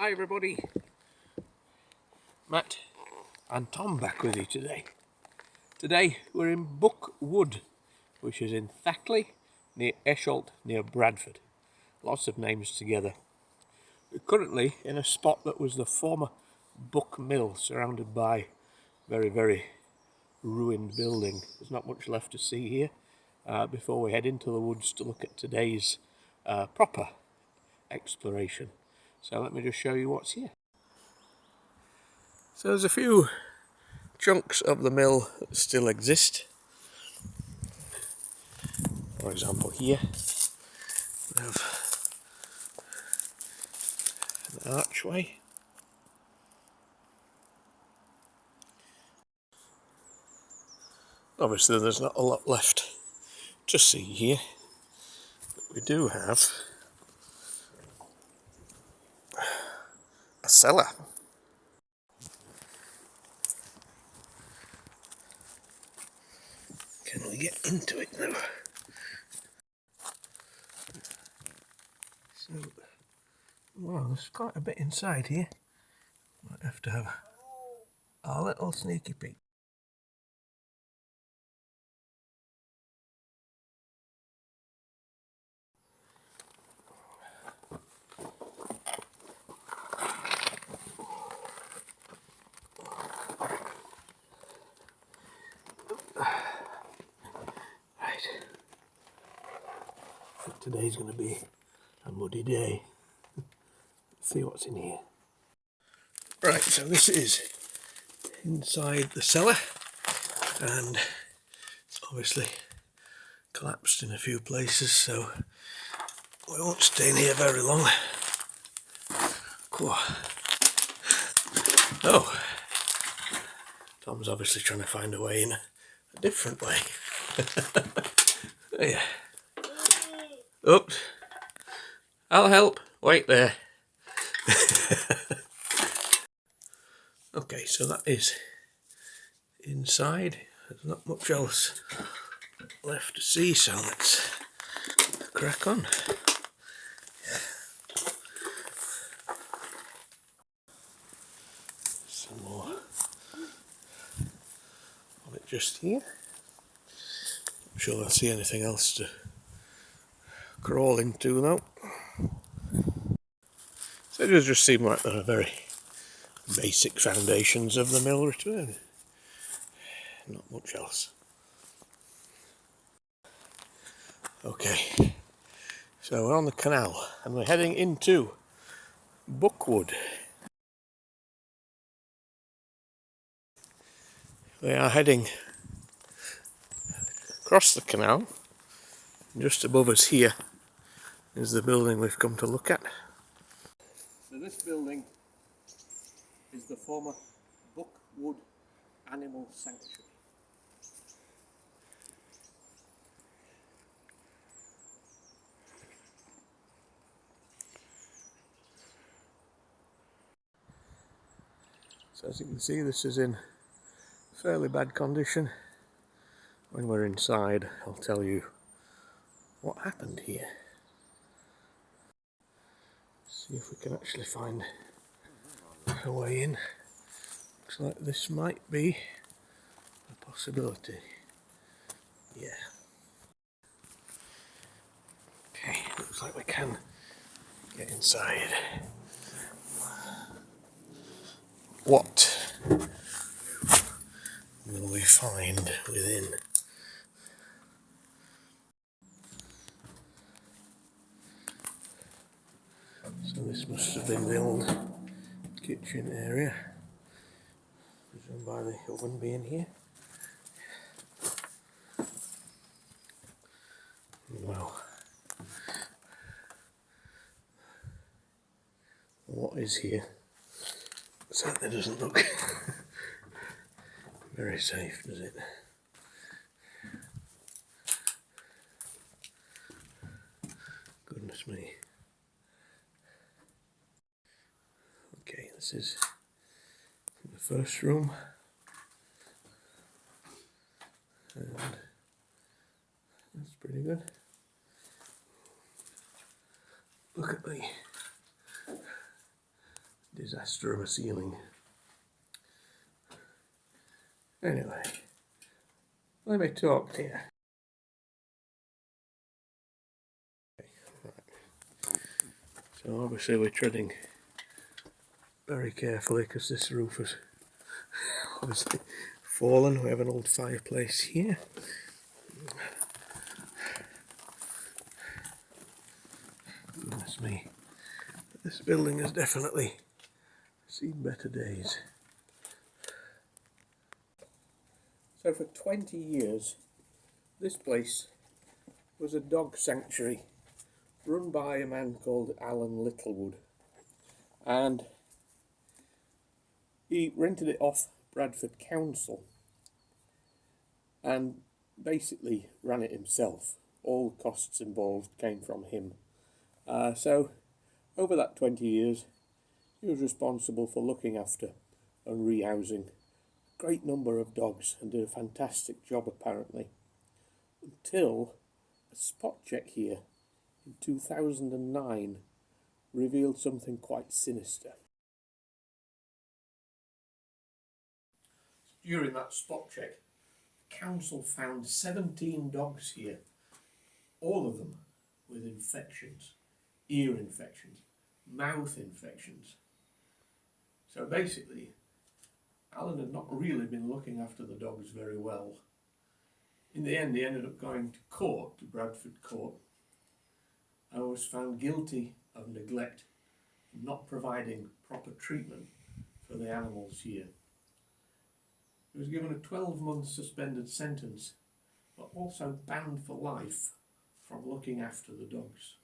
Hi everybody, Matt and Tom back with you today. Today we're in Buckwood, which is in Thackley, near Esholt, near Bradford. Lots of names together. We're currently in a spot that was the former Buck Mill, surrounded by very ruined building. There's not much left to see here before we head into the woods to look at today's proper exploration. So let me just show you what's here. So there's a few chunks of the mill that still exist. For example, here we have an archway. Obviously there's not a lot left to see here, but we do have a cellar. Can we get into it now? So, well, there's quite a bit inside here. Might have to have a little sneaky peek. Right. Today's going to be a muddy day. Let's see what's in here. Right, so this is inside the cellar, and it's obviously collapsed in a few places, so we won't stay in here very long. Cool. Oh, Tom's obviously trying to find a way in a different way. Yeah. Oops. I'll help. Wait there. Okay, so that is inside. There's not much else left to see, so let's crack on. Some more of it just here. Not sure I see anything else to crawl into though. So it does just seem like there are very basic foundations of the mill return. Not much else. Okay, so we're on the canal and we're heading into Buckwood. We are heading across the canal. Just above us here is the building we've come to look at. So this building is the former Buckwood Animal Sanctuary. So as you can see, this is in fairly bad condition. When we're inside, I'll tell you what happened here. See if we can actually find a way in. Looks like this might be a possibility. Yeah. Okay, looks like we can get inside. What will we find within? So this must have been the old kitchen area, presumed by the oven being here. Well, what is here certainly doesn't look very safe, does it? Goodness me. Okay, this is the first room, and that's pretty good. Look at the disaster of a ceiling. Anyway, let me talk to you. So obviously we're treading very carefully because this roof has obviously fallen. We have an old fireplace here. Goodness me, this building has definitely seen better days. So for 20 years this place was a dog sanctuary run by a man called Alan Littlewood, and he rented it off Bradford Council and basically ran it himself. All the costs involved came from him. So over that 20 years he was responsible for looking after and rehousing a great number of dogs and did a fantastic job apparently, until a spot check here in 2009 revealed something quite sinister. During that spot check, the council found 17 dogs here, all of them with infections, ear infections, mouth infections. So basically, Alan had not really been looking after the dogs very well. In the end, he ended up going to court, to Bradford Court, and was found guilty of neglect, not providing proper treatment for the animals here. He was given a 12-month suspended sentence, but also banned for life from looking after the dogs.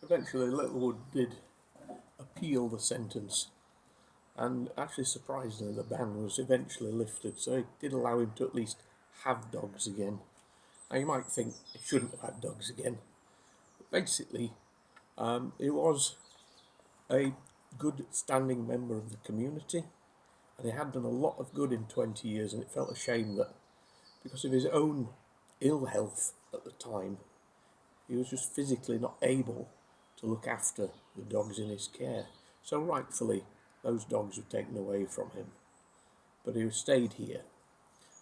Eventually Littlewood did appeal the sentence, and actually surprisingly the ban was eventually lifted, so it did allow him to at least have dogs again. Now you might think he shouldn't have had dogs again, but basically he was a good standing member of the community, and he had done a lot of good in 20 years, and it felt a shame that because of his own ill health at the time he was just physically not able to look after the dogs in his care. So rightfully those dogs were taken away from him, but he stayed here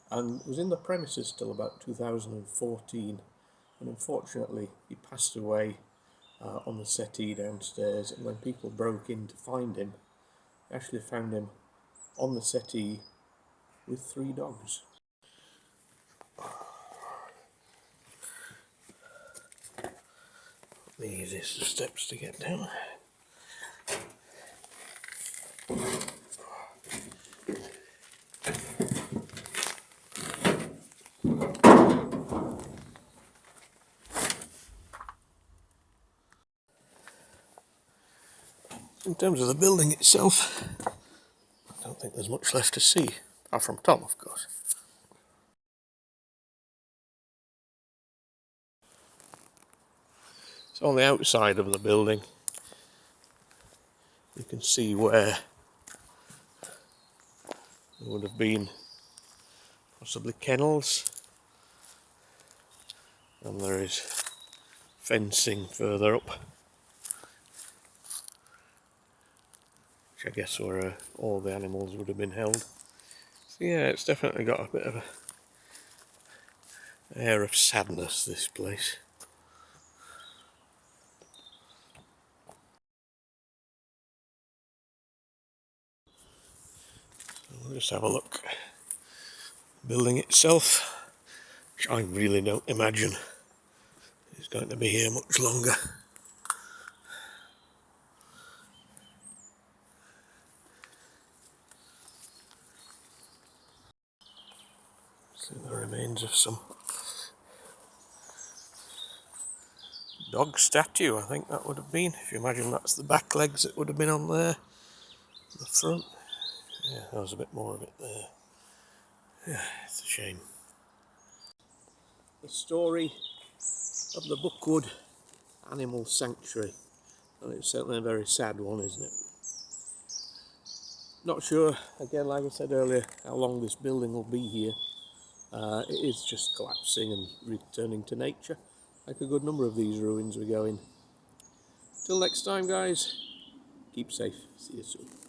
and was in the premises till about 2014, and unfortunately he passed away on the settee downstairs, and when people broke in to find him, they actually found him on the settee with 3 dogs. The easiest of steps to get down. In terms of the building itself, I don't think there's much left to see, apart from Tom, of course. So on the outside of the building, you can see where there would have been possibly kennels, and there is fencing further up, which I guess where all the animals would have been held. So yeah, it's definitely got a bit of an air of sadness, this place. just have a look. Building itself, which I really don't imagine is going to be here much longer. See the remains of some dog statue, I think that would have been. If you imagine that's the back legs, it would have been on there. The front. Yeah, there was a bit more of it there. Yeah, it's a shame. The story of the Bookwood Animal Sanctuary. And it's certainly a very sad one, isn't it? Not sure, again, like I said earlier, how long this building will be here. It is just collapsing and returning to nature, like a good number of these ruins we go in. Till next time, guys, keep safe. See you soon.